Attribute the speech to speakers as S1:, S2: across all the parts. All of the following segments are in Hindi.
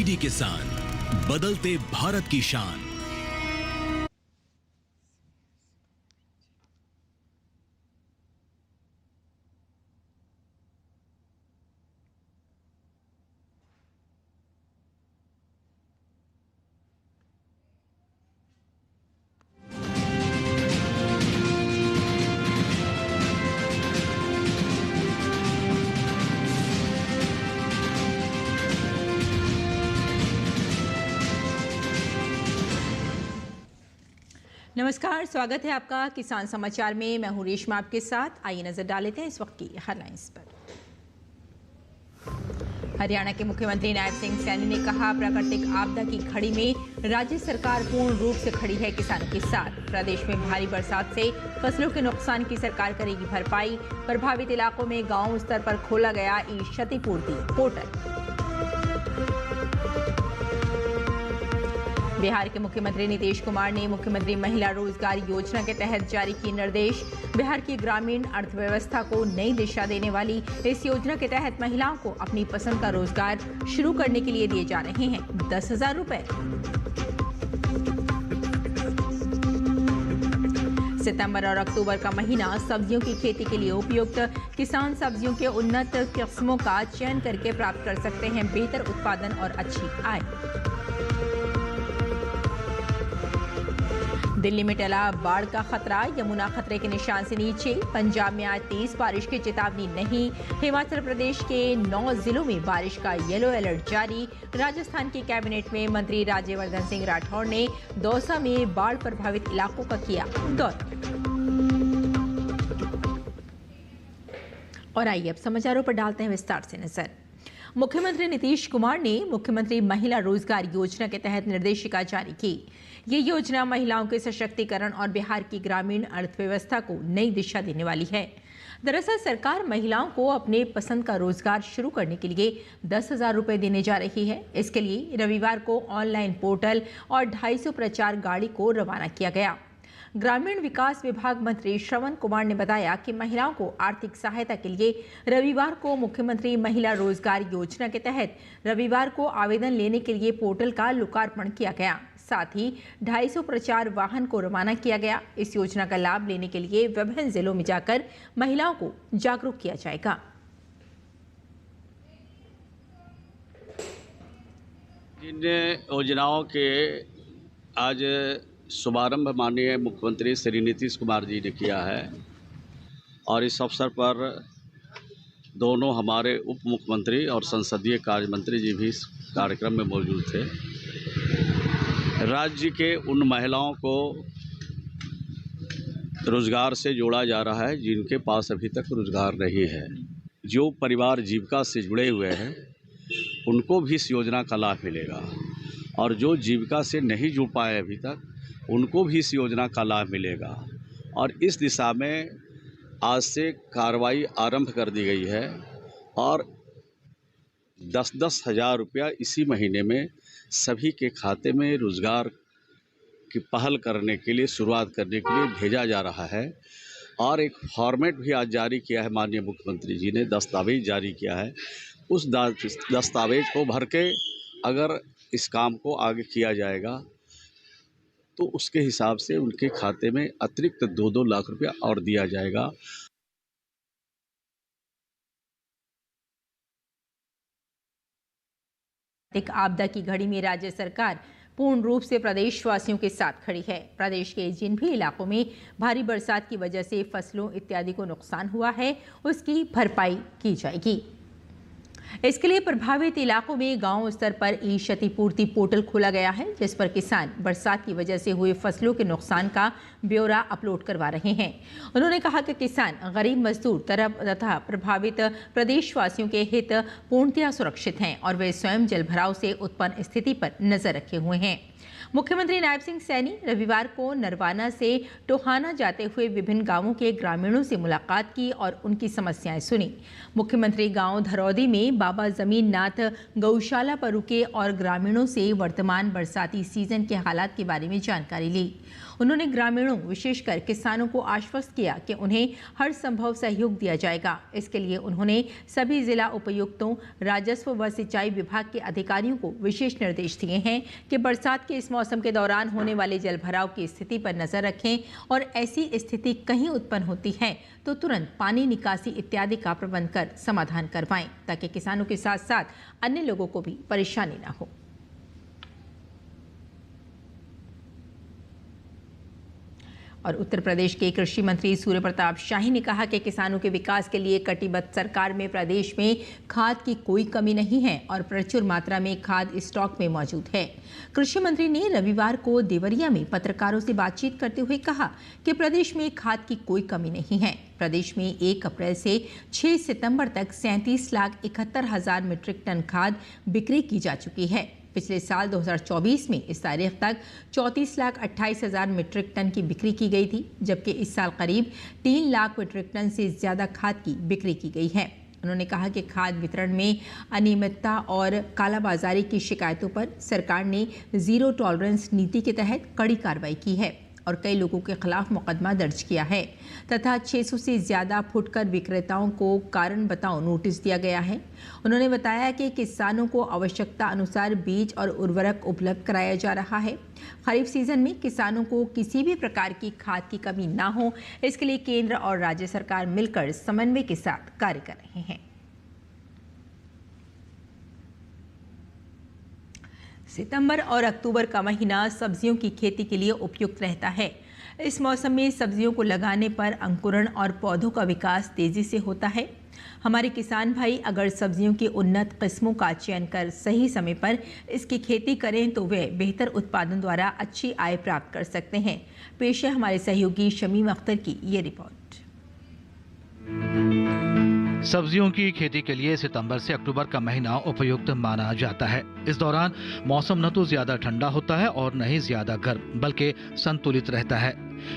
S1: डीडी किसान, बदलते भारत की शान।
S2: नमस्कार, स्वागत है आपका किसान समाचार में। मैं हूं रेशमा आपके साथ। आइए नजर डाल लेते हैं इस वक्त की हेडलाइंस पर। हरियाणा के मुख्यमंत्री नायब सिंह सैनी ने कहा, प्राकृतिक आपदा की घड़ी में राज्य सरकार पूर्ण रूप से खड़ी है किसानों के साथ। प्रदेश में भारी बरसात से फसलों के नुकसान की सरकार करेगी भरपाई। प्रभावित इलाकों में गांव स्तर पर खोला गया ई क्षतिपूर्ति पोर्टल। बिहार के मुख्यमंत्री नीतीश कुमार ने मुख्यमंत्री महिला रोजगार योजना के तहत जारी किए निर्देश। बिहार की ग्रामीण अर्थव्यवस्था को नई दिशा देने वाली इस योजना के तहत महिलाओं को अपनी पसंद का रोजगार शुरू करने के लिए दिए जा रहे हैं 10,000 रुपए। सितंबर और अक्टूबर का महीना सब्जियों की खेती के लिए उपयुक्त। किसान सब्जियों के उन्नत किस्मों का चयन करके प्राप्त कर सकते हैं बेहतर उत्पादन और अच्छी आय। दिल्ली में टला बाढ़ का खतरा, यमुना खतरे के निशान से नीचे। पंजाब में आज तेज बारिश की चेतावनी नहीं। हिमाचल प्रदेश के 9 जिलों में बारिश का येलो अलर्ट जारी। राजस्थान की कैबिनेट में मंत्री राज्यवर्धन सिंह राठौड़ ने दौसा में बाढ़ प्रभावित इलाकों का किया दौरा। और आइए अब समाचारों पर डालते हैं विस्तार से नजर। मुख्यमंत्री नीतीश कुमार ने मुख्यमंत्री महिला रोजगार योजना के तहत निर्देशिका जारी की। ये योजना महिलाओं के सशक्तिकरण और बिहार की ग्रामीण अर्थव्यवस्था को नई दिशा देने वाली है। दरअसल सरकार महिलाओं को अपने पसंद का रोजगार शुरू करने के लिए 10,000 रुपए देने जा रही है। इसके लिए रविवार को ऑनलाइन पोर्टल और 250 प्रचार गाड़ी को रवाना किया गया। ग्रामीण विकास विभाग मंत्री श्रवण कुमार ने बताया कि महिलाओं को आर्थिक सहायता के लिए रविवार को मुख्यमंत्री महिला रोजगार योजना के तहत रविवार को आवेदन लेने के लिए पोर्टल का लोकार्पण किया गया। साथ ही 250 प्रचार वाहन को रवाना किया गया। इस योजना का लाभ लेने के लिए विभिन्न जिलों में जाकर महिलाओं को जागरूक किया जाएगा।
S3: जिन योजनाओं के आज शुभारंभ माननीय मुख्यमंत्री श्री नीतीश कुमार जी ने किया है और इस अवसर पर दोनों हमारे उप मुख्यमंत्री और संसदीय कार्य मंत्री जी भी इस कार्यक्रम में मौजूद थे। राज्य के उन महिलाओं को रोजगार से जोड़ा जा रहा है जिनके पास अभी तक रोजगार नहीं है। जो परिवार जीविका से जुड़े हुए हैं उनको भी इस योजना का लाभ मिलेगा और जो जीविका से नहीं जुड़ पाए अभी तक उनको भी इस योजना का लाभ मिलेगा। और इस दिशा में आज से कार्रवाई आरंभ कर दी गई है और 10-10 हज़ार रुपया इसी महीने में सभी के खाते में रोजगार की पहल करने के लिए, शुरुआत करने के लिए भेजा जा रहा है। और एक फॉर्मेट भी आज जारी किया है, माननीय मुख्यमंत्री जी ने दस्तावेज जारी किया है। उस दस्तावेज को भर के अगर इस काम को आगे किया जाएगा तो उसके हिसाब से उनके खाते में अतिरिक्त 2-2 लाख रुपया और दिया जाएगा।
S2: आपदा की घड़ी में राज्य सरकार पूर्ण रूप से प्रदेशवासियों के साथ खड़ी है। प्रदेश के जिन भी इलाकों में भारी बरसात की वजह से फसलों इत्यादि को नुकसान हुआ है उसकी भरपाई की जाएगी। इसके लिए प्रभावित इलाकों में गांव स्तर पर ई क्षतिपूर्ति पोर्टल खोला गया है, जिस पर किसान बरसात की वजह से हुए फसलों के नुकसान का ब्यौरा अपलोड करवा रहे हैं। उन्होंने कहा कि किसान, गरीब मजदूर तथा प्रभावित प्रदेशवासियों के हित पूर्णतया सुरक्षित हैं और वे स्वयं जलभराव से उत्पन्न स्थिति पर नजर रखे हुए हैं। मुख्यमंत्री नायब सिंह सैनी रविवार को नरवाना से टोहाना जाते हुए विभिन्न गांवों के ग्रामीणों से मुलाकात की और उनकी समस्याएं सुनी। मुख्यमंत्री गांव धरौदी में बाबा जमीन नाथ गौशाला पर रुके और ग्रामीणों से वर्तमान बरसाती सीजन के हालात के बारे में जानकारी ली। उन्होंने ग्रामीणों विशेषकर किसानों को आश्वस्त किया कि उन्हें हर संभव सहयोग दिया जाएगा। इसके लिए उन्होंने सभी जिला उपायुक्तों, राजस्व व सिंचाई विभाग के अधिकारियों को विशेष निर्देश दिए हैं कि बरसात के इस मौसम के दौरान होने वाले जलभराव की स्थिति पर नजर रखें और ऐसी स्थिति कहीं उत्पन्न होती है तो तुरंत पानी निकासी इत्यादि का प्रबंध कर समाधान करवाएं, ताकि किसानों के साथ साथ अन्य लोगों को भी परेशानी न हो। और उत्तर प्रदेश के कृषि मंत्री सूर्य प्रताप शाही ने कहा कि किसानों के विकास के लिए कटिबद्ध सरकार में प्रदेश में खाद की कोई कमी नहीं है और प्रचुर मात्रा में खाद स्टॉक में मौजूद है। कृषि मंत्री ने रविवार को देवरिया में पत्रकारों से बातचीत करते हुए कहा कि प्रदेश में खाद की कोई कमी नहीं है। प्रदेश में 1 अप्रैल से 6 सितंबर तक 37,71,000 मीट्रिक टन खाद बिक्री की जा चुकी है। पिछले साल 2024 में इस तारीख तक 34,28,000 मीट्रिक टन की बिक्री की गई थी, जबकि इस साल करीब 3 लाख मीट्रिक टन से ज्यादा खाद की बिक्री की गई है। उन्होंने कहा कि खाद वितरण में अनियमितता और कालाबाजारी की शिकायतों पर सरकार ने जीरो टॉलरेंस नीति के तहत कड़ी कार्रवाई की है और कई लोगों के खिलाफ मुकदमा दर्ज किया है तथा 600 से ज्यादा फुटकर विक्रेताओं को कारण बताओ नोटिस दिया गया है। उन्होंने बताया कि किसानों को आवश्यकता अनुसार बीज और उर्वरक उपलब्ध कराया जा रहा है। खरीफ सीजन में किसानों को किसी भी प्रकार की खाद की कमी न हो, इसके लिए केंद्र और राज्य सरकार मिलकर समन्वय के साथ कार्य कर रहे हैं। सितंबर और अक्टूबर का महीना सब्जियों की खेती के लिए उपयुक्त रहता है। इस मौसम में सब्जियों को लगाने पर अंकुरण और पौधों का विकास तेजी से होता है। हमारे किसान भाई अगर सब्जियों की उन्नत किस्मों का चयन कर सही समय पर इसकी खेती करें तो वे बेहतर उत्पादन द्वारा अच्छी आय प्राप्त कर सकते हैं। पेश है हमारे सहयोगी शमीम अख्तर की ये रिपोर्ट।
S4: सब्जियों की खेती के लिए सितंबर से अक्टूबर का महीना उपयुक्त माना जाता है। इस दौरान मौसम न तो ज्यादा ठंडा होता है और न ही ज्यादा गर्म, बल्कि संतुलित रहता है।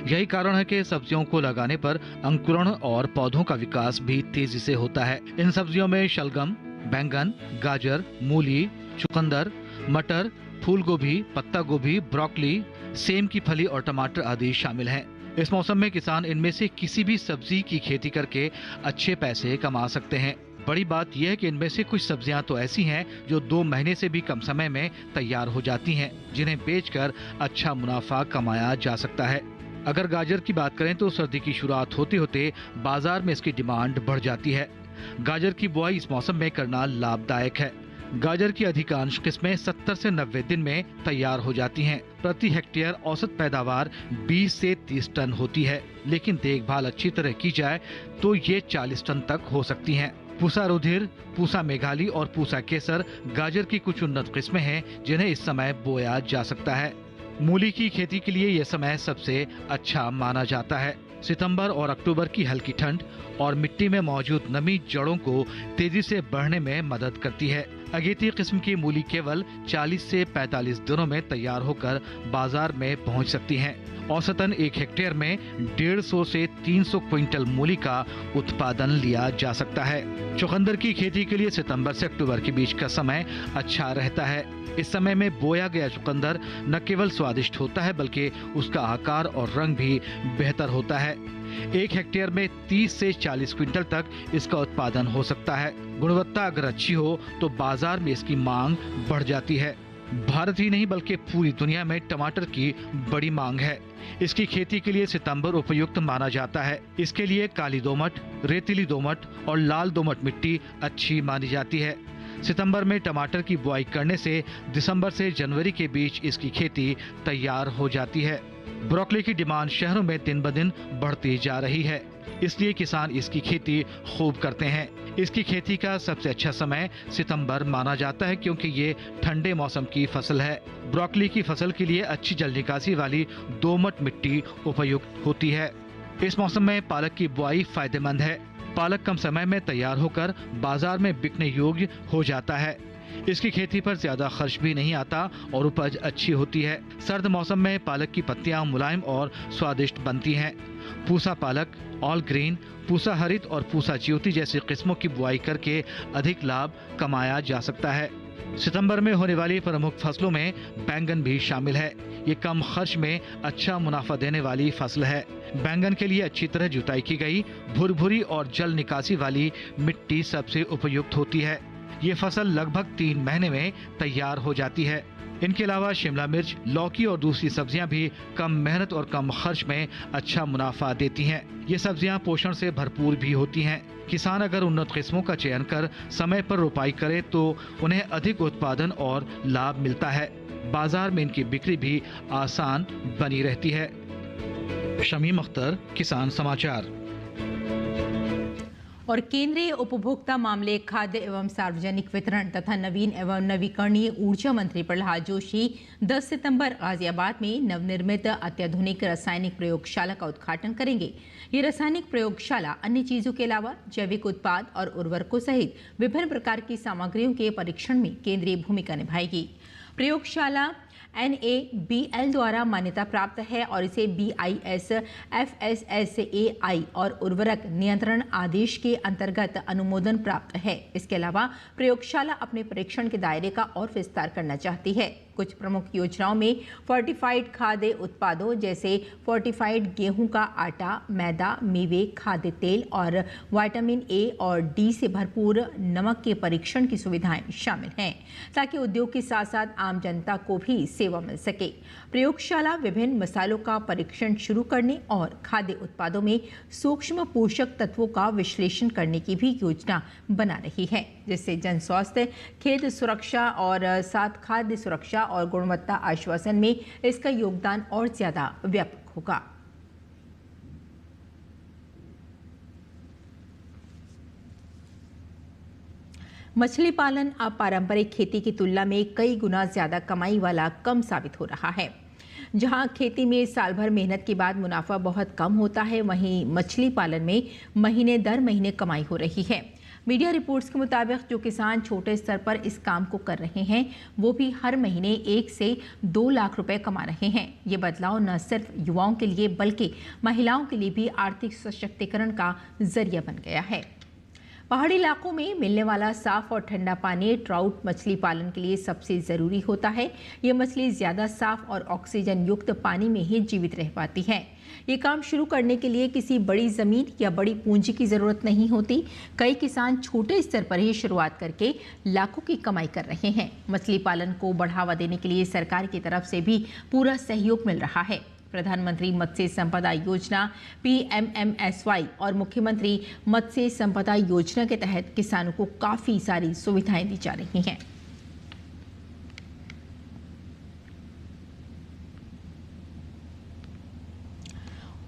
S4: यही कारण है कि सब्जियों को लगाने पर अंकुरण और पौधों का विकास भी तेजी से होता है। इन सब्जियों में शलगम, बैंगन, गाजर, मूली, चुकंदर, मटर, फूल गोभी, पत्ता गोभी, ब्रोकली, सेम की फली और टमाटर आदि शामिल हैं। इस मौसम में किसान इनमें से किसी भी सब्जी की खेती करके अच्छे पैसे कमा सकते हैं। बड़ी बात यह है कि इनमें से कुछ सब्जियां तो ऐसी हैं जो 2 महीने से भी कम समय में तैयार हो जाती हैं, जिन्हें बेचकर अच्छा मुनाफा कमाया जा सकता है। अगर गाजर की बात करें तो सर्दी की शुरुआत होते होते बाजार में इसकी डिमांड बढ़ जाती है। गाजर की बुआई इस मौसम में करना लाभदायक है। गाजर की अधिकांश किस्में 70 से 90 दिन में तैयार हो जाती हैं। प्रति हेक्टेयर औसत पैदावार 20 से 30 टन होती है, लेकिन देखभाल अच्छी तरह की जाए तो ये 40 टन तक हो सकती हैं। पूसा रुधिर, पूसा मेघाली और पूसा केसर गाजर की कुछ उन्नत किस्में हैं जिन्हें इस समय बोया जा सकता है। मूली की खेती के लिए यह समय सबसे अच्छा माना जाता है। सितंबर और अक्टूबर की हल्की ठंड और मिट्टी में मौजूद नमी जड़ों को तेजी से बढ़ने में मदद करती है। अगेती किस्म की मूली केवल 40 से 45 दिनों में तैयार होकर बाजार में पहुंच सकती हैं। औसतन 1 हेक्टेयर में 150 से 300 क्विंटल मूली का उत्पादन लिया जा सकता है। चुकंदर की खेती के लिए सितंबर से अक्टूबर के बीच का समय अच्छा रहता है। इस समय में बोया गया चुकंदर न केवल स्वादिष्ट होता है बल्कि उसका आकार और रंग भी बेहतर होता है। 1 हेक्टेयर में 30 से 40 क्विंटल तक इसका उत्पादन हो सकता है। गुणवत्ता अगर अच्छी हो तो बाजार में इसकी मांग बढ़ जाती है। भारत ही नहीं बल्कि पूरी दुनिया में टमाटर की बड़ी मांग है। इसकी खेती के लिए सितंबर उपयुक्त माना जाता है। इसके लिए काली दोमट, रेतीली दोमट और लाल दोमट मिट्टी अच्छी मानी जाती है। सितंबर में टमाटर की बुआई करने से दिसंबर से जनवरी के बीच इसकी खेती तैयार हो जाती है। ब्रोकली की डिमांड शहरों में दिन ब दिन बढ़ती जा रही है, इसलिए किसान इसकी खेती खूब करते हैं। इसकी खेती का सबसे अच्छा समय सितंबर माना जाता है क्योंकि ये ठंडे मौसम की फसल है। ब्रोकली की फसल के लिए अच्छी जल निकासी वाली दोमट मिट्टी उपयुक्त होती है। इस मौसम में पालक की बुआई फायदेमंद है। पालक कम समय में तैयार होकर बाजार में बिकने योग्य हो जाता है। इसकी खेती पर ज्यादा खर्च भी नहीं आता और उपज अच्छी होती है। सर्द मौसम में पालक की पत्तियां मुलायम और स्वादिष्ट बनती हैं। पूसा पालक, ऑल ग्रीन, पूसा हरित और पूसा ज्योति जैसी किस्मों की बुआई करके अधिक लाभ कमाया जा सकता है। सितंबर में होने वाली प्रमुख फसलों में बैंगन भी शामिल है। ये कम खर्च में अच्छा मुनाफा देने वाली फसल है। बैंगन के लिए अच्छी तरह जुताई की गई भुरभुरी और जल निकासी वाली मिट्टी सबसे उपयुक्त होती है। ये फसल लगभग 3 महीने में तैयार हो जाती है। इनके अलावा शिमला मिर्च, लौकी और दूसरी सब्जियां भी कम मेहनत और कम खर्च में अच्छा मुनाफा देती हैं। ये सब्जियां पोषण से भरपूर भी होती हैं। किसान अगर उन्नत किस्मों का चयन कर समय पर रोपाई करे तो उन्हें अधिक उत्पादन और लाभ मिलता है। बाजार में इनकी बिक्री भी आसान बनी रहती है। शमीम अख्तर, किसान समाचार।
S2: और केंद्रीय उपभोक्ता मामले, खाद्य एवं सार्वजनिक वितरण तथा नवीन एवं नवीकरणीय ऊर्जा मंत्री प्रहलाद जोशी 10 सितंबर गाजियाबाद में नवनिर्मित अत्याधुनिक रासायनिक प्रयोगशाला का उद्घाटन करेंगे। ये रासायनिक प्रयोगशाला अन्य चीजों के अलावा जैविक उत्पाद और उर्वरकों सहित विभिन्न प्रकार की सामग्रियों के परीक्षण में केंद्रीय भूमिका निभाएगी। प्रयोगशाला NABL द्वारा मान्यता प्राप्त है और इसे BIS FSSAI और उर्वरक नियंत्रण आदेश के अंतर्गत अनुमोदन प्राप्त है। इसके अलावा प्रयोगशाला अपने परीक्षण के दायरे का और विस्तार करना चाहती है। कुछ प्रमुख योजनाओं में फोर्टिफाइड खाद्य उत्पादों जैसे फोर्टिफाइड गेहूं का आटा, मैदा, मेवे, खाद्य तेल और विटामिन A और D से भरपूर नमक के परीक्षण की सुविधाएं शामिल हैं, ताकि उद्योग के साथ साथ आम जनता को भी सेवा मिल सके। प्रयोगशाला विभिन्न मसालों का परीक्षण शुरू करने और खाद्य उत्पादों में सूक्ष्म पोषक तत्वों का विश्लेषण करने की भी योजना बना रही है, जिससे जन स्वास्थ्य, खेत सुरक्षा और साथ खाद्य सुरक्षा और गुणवत्ता आश्वासन में इसका योगदान और ज्यादा व्यापक होगा। मछली पालन अब पारंपरिक खेती की तुलना में कई गुना ज्यादा कमाई वाला कम साबित हो रहा है। जहां खेती में साल भर मेहनत के बाद मुनाफा बहुत कम होता है, वहीं मछली पालन में महीने दर महीने कमाई हो रही है। मीडिया रिपोर्ट्स के मुताबिक जो किसान छोटे स्तर पर इस काम को कर रहे हैं, वो भी हर महीने 1 से 2 लाख रुपए कमा रहे हैं। ये बदलाव न सिर्फ युवाओं के लिए बल्कि महिलाओं के लिए भी आर्थिक सशक्तिकरण का जरिया बन गया है। पहाड़ी इलाकों में मिलने वाला साफ और ठंडा पानी ट्राउट मछली पालन के लिए सबसे ज़रूरी होता है। ये मछली ज़्यादा साफ और ऑक्सीजन युक्त पानी में ही जीवित रह पाती है। ये काम शुरू करने के लिए किसी बड़ी ज़मीन या बड़ी पूंजी की ज़रूरत नहीं होती। कई किसान छोटे स्तर पर ही शुरुआत करके लाखों की कमाई कर रहे हैं। मछली पालन को बढ़ावा देने के लिए सरकार की तरफ से भी पूरा सहयोग मिल रहा है। प्रधानमंत्री मत्स्य संपदा योजना PMMSY और मुख्यमंत्री मत्स्य संपदा योजना के तहत किसानों को काफी सारी सुविधाएं दी जा रही हैं।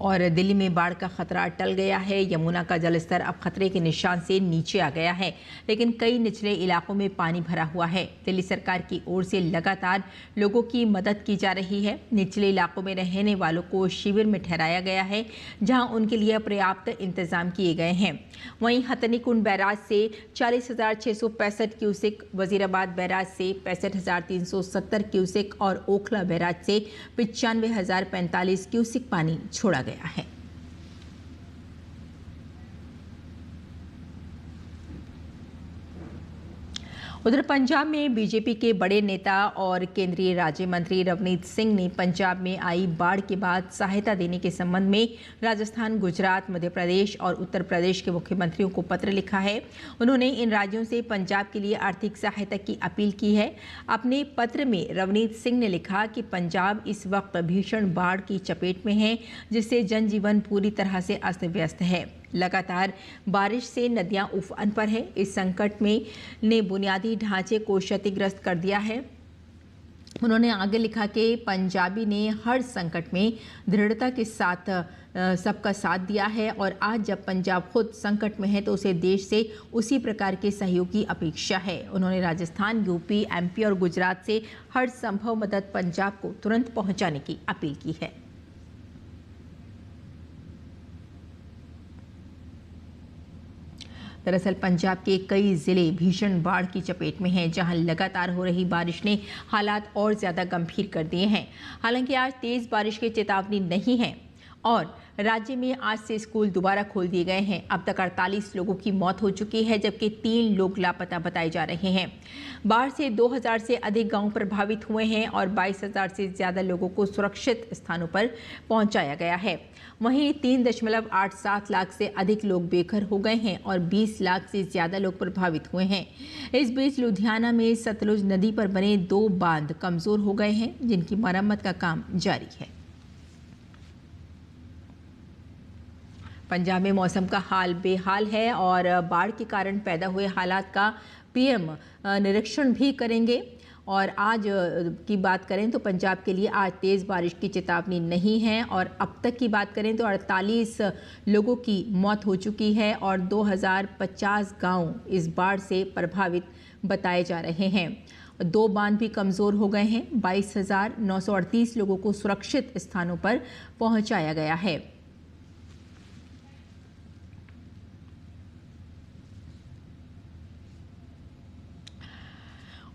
S2: और दिल्ली में बाढ़ का खतरा टल गया है। यमुना का जलस्तर अब खतरे के निशान से नीचे आ गया है, लेकिन कई निचले इलाकों में पानी भरा हुआ है। दिल्ली सरकार की ओर से लगातार लोगों की मदद की जा रही है। निचले इलाकों में रहने वालों को शिविर में ठहराया गया है, जहां उनके लिए पर्याप्त इंतजाम किए गए हैं। वहीं हथनीकुंड बैराज से 40,665 क्यूसेक, वजीराबाद बैराज से 65,370 क्यूसेक और ओखला बैराज से 95,045 क्यूसेक पानी छोड़ा गया है। उधर पंजाब में बीजेपी के बड़े नेता और केंद्रीय राज्य मंत्री रवनीत सिंह ने पंजाब में आई बाढ़ के बाद सहायता देने के संबंध में राजस्थान, गुजरात, मध्य प्रदेश और उत्तर प्रदेश के मुख्यमंत्रियों को पत्र लिखा है। उन्होंने इन राज्यों से पंजाब के लिए आर्थिक सहायता की अपील की है। अपने पत्र में रवनीत सिंह ने लिखा कि पंजाब इस वक्त भीषण बाढ़ की चपेट में है, जिससे जनजीवन पूरी तरह से अस्त व्यस्त है। लगातार बारिश से नदियां उफान पर है। इस संकट में ने बुनियादी ढांचे को क्षतिग्रस्त कर दिया है। उन्होंने आगे लिखा कि पंजाबी ने हर संकट में दृढ़ता के साथ सबका साथ दिया है और आज जब पंजाब खुद संकट में है तो उसे देश से उसी प्रकार के सहयोग की अपेक्षा है। उन्होंने राजस्थान, यूपी, MP और गुजरात से हर संभव मदद पंजाब को तुरंत पहुंचाने की अपील की है। दरअसल पंजाब के कई जिले भीषण बाढ़ की चपेट में हैं, जहां लगातार हो रही बारिश ने हालात और ज्यादा गंभीर कर दिए हैं। हालांकि आज तेज बारिश की चेतावनी नहीं है और राज्य में आज से स्कूल दोबारा खोल दिए गए हैं। अब तक 48 लोगों की मौत हो चुकी है, जबकि 3 लोग लापता बताए जा रहे हैं। बाढ़ से 2000 से अधिक गांव प्रभावित हुए हैं और 22,000 से ज़्यादा लोगों को सुरक्षित स्थानों पर पहुंचाया गया है। वहीं 3.87 लाख से अधिक लोग बेघर हो गए हैं और 20 लाख से ज़्यादा लोग प्रभावित हुए हैं। इस बीच लुधियाना में सतलुज नदी पर बने 2 बांध कमज़ोर हो गए हैं, जिनकी मरम्मत का काम जारी है। पंजाब में मौसम का हाल बेहाल है और बाढ़ के कारण पैदा हुए हालात का पीएम निरीक्षण भी करेंगे। और आज की बात करें तो पंजाब के लिए आज तेज़ बारिश की चेतावनी नहीं है और अब तक की बात करें तो 48 लोगों की मौत हो चुकी है और 2050 गांव इस बाढ़ से प्रभावित बताए जा रहे हैं। 2 बांध भी कमज़ोर हो गए हैं। 22,938 लोगों को सुरक्षित स्थानों पर पहुंचाया गया है।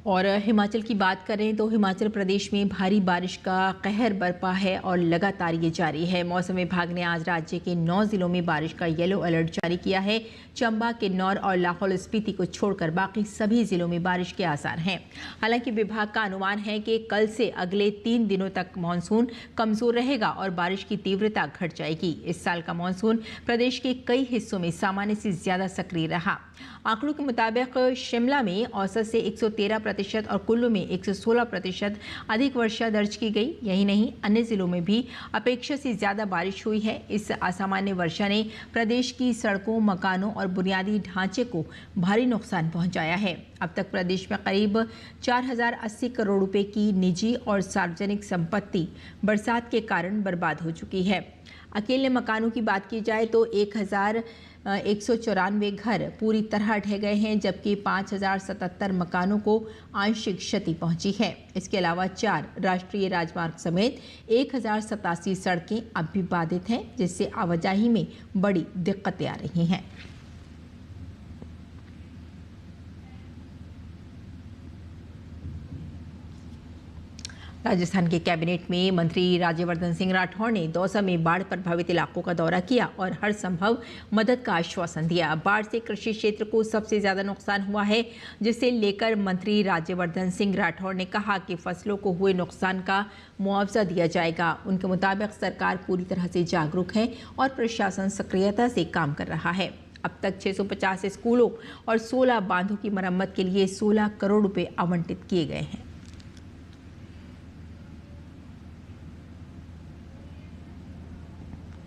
S2: और हिमाचल की बात करें तो हिमाचल प्रदेश में भारी बारिश का कहर बरपा है और लगातार ये जारी है। मौसम विभाग ने आज राज्य के 9 जिलों में बारिश का येलो अलर्ट जारी किया है। चंबा, किन्नौर और लाहौल स्पीति को छोड़कर बाकी सभी जिलों में बारिश के आसार हैं। हालांकि विभाग का अनुमान है कि कल से अगले 3 दिनों तक मानसून कमजोर रहेगा और बारिश की तीव्रता घट जाएगी। इस साल का मानसून प्रदेश के कई हिस्सों में सामान्य से ज्यादा सक्रिय रहा। आंकड़ों के मुताबिक शिमला में औसत से 113% और कुल्लू में 116% अधिक वर्षा दर्ज की गई। यही नहीं, अन्य जिलों में भी अपेक्षा से ज्यादा बारिश हुई है। इस असामान्य वर्षा ने प्रदेश की सड़कों, मकानों और बुनियादी ढांचे को भारी नुकसान पहुंचाया है। अब तक प्रदेश में करीब 4080 करोड़ रुपए की निजी और सार्वजनिक संपत्ति बरसात के कारण बर्बाद हो चुकी है। अकेले मकानों की बात की जाए तो 1194 घर पूरी तरह ढह गए हैं, जबकि 5077 मकानों को आंशिक क्षति पहुंची है। इसके अलावा 4 राष्ट्रीय राजमार्ग समेत 1087 सड़कें अब भी बाधित हैं, जिससे आवाजाही में बड़ी दिक्कतें आ रही हैं। राजस्थान के कैबिनेट में मंत्री राज्यवर्धन सिंह राठौड़ ने दौसा में बाढ़ प्रभावित इलाकों का दौरा किया और हर संभव मदद का आश्वासन दिया। बाढ़ से कृषि क्षेत्र को सबसे ज्यादा नुकसान हुआ है, जिसे लेकर मंत्री राज्यवर्धन सिंह राठौड़ ने कहा कि फसलों को हुए नुकसान का मुआवजा दिया जाएगा। उनके मुताबिक सरकार पूरी तरह से जागरूक है और प्रशासन सक्रियता से काम कर रहा है। अब तक 650 स्कूलों और 16 बांधों की मरम्मत के लिए 16 करोड़ रुपए आवंटित किए गए हैं।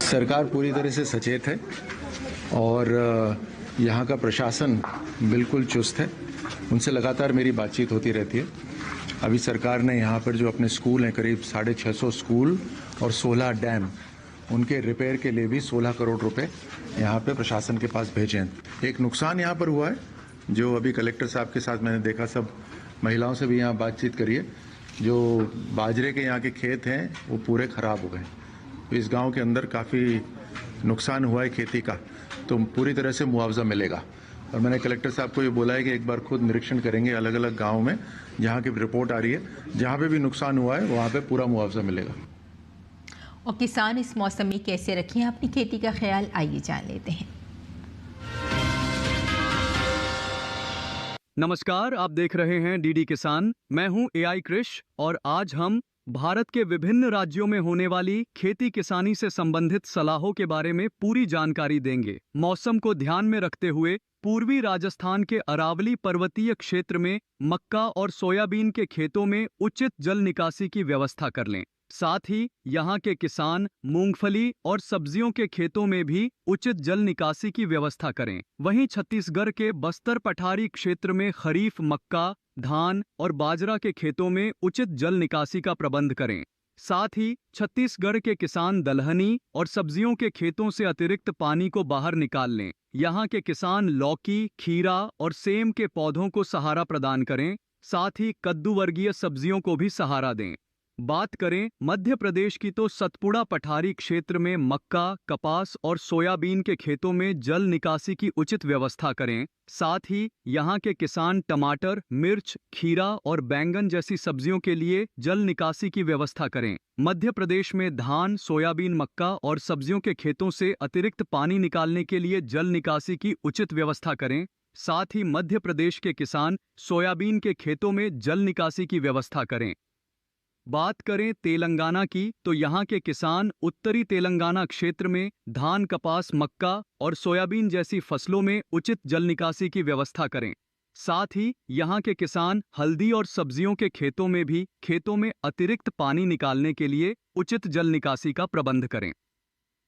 S5: सरकार पूरी तरह से सचेत है और यहाँ का प्रशासन बिल्कुल चुस्त है। उनसे लगातार मेरी बातचीत होती रहती है। अभी सरकार ने यहाँ पर जो अपने स्कूल हैं, करीब 650 स्कूल और 16 डैम, उनके रिपेयर के लिए भी 16 करोड़ रुपए यहाँ पे प्रशासन के पास भेजे हैं। एक नुकसान यहाँ पर हुआ है, जो अभी कलेक्टर साहब के साथ मैंने देखा, सब महिलाओं से भी यहाँ बातचीत करिए, जो बाजरे के यहाँ के खेत हैं वो पूरे खराब हो गए। इस गांव के अंदर काफ़ी नुकसान हुआ है खेती का, तो पूरी तरह से मुआवजा मिलेगा। और मैंने कलेक्टर साहब को ये बोला है कि एक बार खुद निरीक्षण करेंगे अलग अलग गांव में, जहां की रिपोर्ट आ रही है, जहां पे भी नुकसान हुआ है वहां पे पूरा मुआवजा मिलेगा।
S2: और किसान इस मौसम में कैसे रखें अपनी खेती का ख्याल, आइए जान लेते हैं।
S6: नमस्कार, आप देख रहे हैं डीडी किसान। मैं हूं एआई कृष और आज हम भारत के विभिन्न राज्यों में होने वाली खेती किसानी से संबंधित सलाहों के बारे में पूरी जानकारी देंगे। मौसम को ध्यान में रखते हुए पूर्वी राजस्थान के अरावली पर्वतीय क्षेत्र में मक्का और सोयाबीन के खेतों में उचित जल निकासी की व्यवस्था कर लें। साथ ही यहाँ के किसान मूंगफली और सब्जियों के खेतों में भी उचित जल निकासी की व्यवस्था करें। वहीं छत्तीसगढ़ के बस्तर पठारी क्षेत्र में खरीफ मक्का, धान और बाजरा के खेतों में उचित जल निकासी का प्रबंध करें। साथ ही छत्तीसगढ़ के किसान दलहनी और सब्जियों के खेतों से अतिरिक्त पानी को बाहर निकाल लें। यहाँ के किसान लौकी, खीरा और सेम के पौधों को सहारा प्रदान करें। साथ ही कद्दू वर्गीय सब्जियों को भी सहारा दें। बात करें मध्य प्रदेश की तो सतपुड़ा पठारी क्षेत्र में मक्का, कपास और सोयाबीन के खेतों में जल निकासी की उचित व्यवस्था करें। साथ ही यहां के किसान टमाटर, मिर्च, खीरा और बैंगन जैसी सब्जियों के लिए जल निकासी की व्यवस्था करें। मध्य प्रदेश में धान, सोयाबीन, मक्का और सब्जियों के खेतों से अतिरिक्त पानी निकालने के लिए जल निकासी की उचित व्यवस्था करें। साथ ही मध्य प्रदेश के किसान सोयाबीन के खेतों में जल निकासी की व्यवस्था करें। बात करें तेलंगाना की तो यहाँ के किसान उत्तरी तेलंगाना क्षेत्र में धान, कपास, मक्का और सोयाबीन जैसी फसलों में उचित जल निकासी की व्यवस्था करें। साथ ही यहाँ के किसान हल्दी और सब्जियों के खेतों में भी खेतों में अतिरिक्त पानी निकालने के लिए उचित जल निकासी का प्रबंध करें।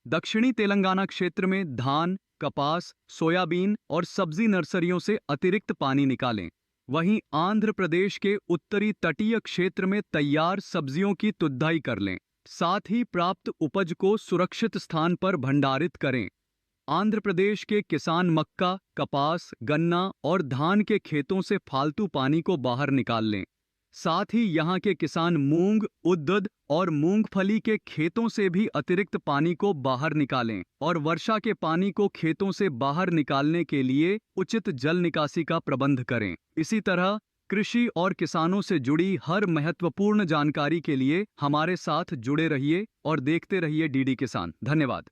S6: दक्षिणी तेलंगाना क्षेत्र में धान, कपास, सोयाबीन और सब्जी नर्सरियों से अतिरिक्त पानी निकालें। वहीं आंध्र प्रदेश के उत्तरी तटीय क्षेत्र में तैयार सब्जियों की तुड़ाई कर लें। साथ ही प्राप्त उपज को सुरक्षित स्थान पर भंडारित करें। आंध्र प्रदेश के किसान मक्का, कपास, गन्ना और धान के खेतों से फालतू पानी को बाहर निकाल लें। साथ ही यहाँ के किसान मूंग, उड़द और मूंगफली के खेतों से भी अतिरिक्त पानी को बाहर निकालें और वर्षा के पानी को खेतों से बाहर निकालने के लिए उचित जल निकासी का प्रबंध करें। इसी तरह कृषि और किसानों से जुड़ी हर महत्वपूर्ण जानकारी के लिए हमारे साथ जुड़े रहिए और देखते रहिए डीडी किसान। धन्यवाद।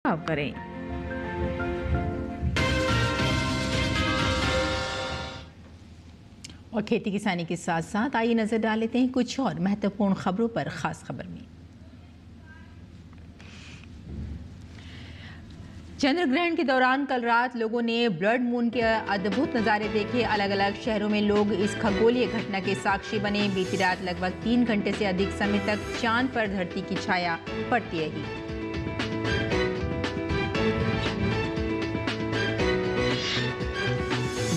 S2: करें। और खेती किसानी के साथ साथ आइए नजर डाल लेते हैं कुछ और महत्वपूर्ण खबरों पर। खास खबर में चंद्र ग्रहण के दौरान कल रात लोगों ने ब्लड मून के अद्भुत नज़ारे देखे। अलग अलग शहरों में लोग इस खगोलीय घटना के साक्षी बने। बीती रात लगभग 3 घंटे से अधिक समय तक चांद पर धरती की छाया पड़ती रही।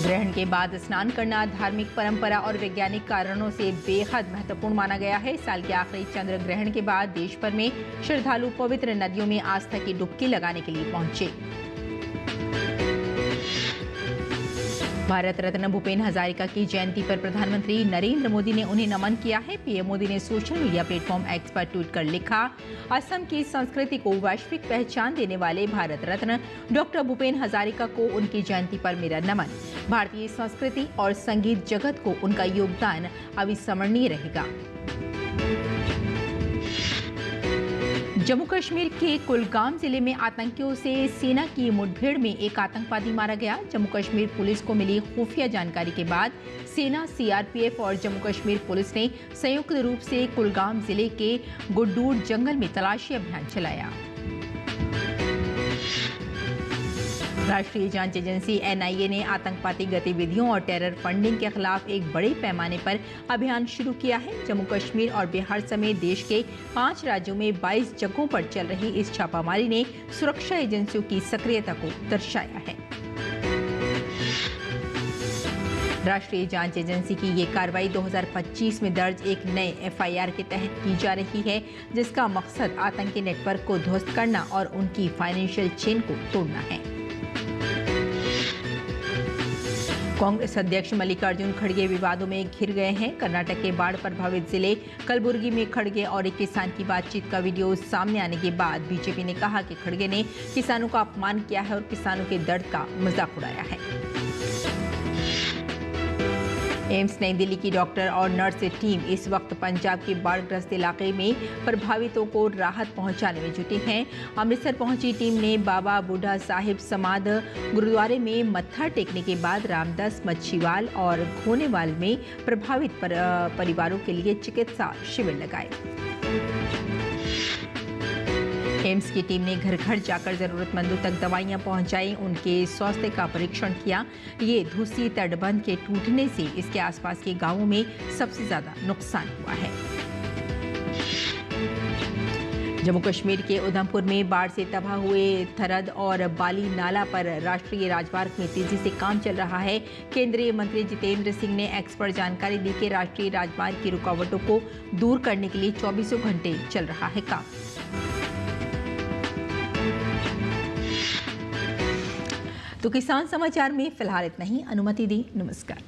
S2: ग्रहण के बाद स्नान करना धार्मिक परंपरा और वैज्ञानिक कारणों से बेहद महत्वपूर्ण माना गया है। साल के आखिरी चंद्र ग्रहण के बाद देश भर में श्रद्धालु पवित्र नदियों में आस्था की डुबकी लगाने के लिए पहुंचे। भारत रत्न भूपेन हजारिका की जयंती पर प्रधानमंत्री नरेंद्र मोदी ने उन्हें नमन किया है। पीएम मोदी ने सोशल मीडिया प्लेटफॉर्म एक्स पर ट्वीट कर लिखा, असम की संस्कृति को वैश्विक पहचान देने वाले भारत रत्न डॉक्टर भूपेन हजारिका को उनकी जयंती पर मेरा नमन। भारतीय संस्कृति और संगीत जगत को उनका योगदान अविस्मरणीय रहेगा। जम्मू कश्मीर के कुलगाम जिले में आतंकियों से सेना की मुठभेड़ में एक आतंकवादी मारा गया। जम्मू कश्मीर पुलिस को मिली खुफिया जानकारी के बाद सेना, सीआरपीएफ और जम्मू कश्मीर पुलिस ने संयुक्त रूप से कुलगाम जिले के गुड्डूर जंगल में तलाशी अभियान चलाया। राष्ट्रीय जांच एजेंसी NIA ने आतंकवादी गतिविधियों और टेरर फंडिंग के खिलाफ एक बड़े पैमाने पर अभियान शुरू किया है। जम्मू कश्मीर और बिहार समेत देश के 5 राज्यों में 22 जगहों पर चल रही इस छापामारी ने सुरक्षा एजेंसियों की सक्रियता को दर्शाया है। राष्ट्रीय जांच एजेंसी की ये कार्रवाई 2025 में दर्ज एक नए FIR के तहत की जा रही है, जिसका मकसद आतंकी नेटवर्क को ध्वस्त करना और उनकी फाइनेंशियल चेन को तोड़ना है। कांग्रेस अध्यक्ष मल्लिकार्जुन खड़गे विवादों में घिर गए हैं। कर्नाटक के बाढ़ प्रभावित जिले कलबुर्गी में खड़गे और एक किसान की बातचीत का वीडियो सामने आने के बाद बीजेपी ने कहा कि खड़गे ने किसानों का अपमान किया है और किसानों के दर्द का मजाक उड़ाया है। एम्स नई दिल्ली की डॉक्टर और नर्स टीम इस वक्त पंजाब के बाढ़ग्रस्त इलाके में प्रभावितों को राहत पहुंचाने में जुटी हैं। अमृतसर पहुंची टीम ने बाबा बूढ़ा साहिब समाध गुरुद्वारे में मत्था टेकने के बाद रामदास मच्छीवाल और घोनेवाल में प्रभावित परिवारों के लिए चिकित्सा शिविर लगाए। एम्स की टीम ने घर घर जाकर जरूरतमंदों तक दवाइयां पहुंचाई, उनके स्वास्थ्य का परीक्षण किया। ये धूसी तटबंध के टूटने से इसके आसपास के गांवों में सबसे ज्यादा नुकसान हुआ है। जम्मू कश्मीर के उधमपुर में बाढ़ से तबाह हुए थरद और बाली नाला पर राष्ट्रीय राजमार्ग में तेजी से काम चल रहा है। केंद्रीय मंत्री जितेंद्र सिंह ने एक्स पर जानकारी दी कि राष्ट्रीय राजमार्ग की रुकावटों को दूर करने के लिए 24 घंटे चल रहा है काम। तो किसान समाचार में फिलहाल इतना ही। अनुमति दी। नमस्कार।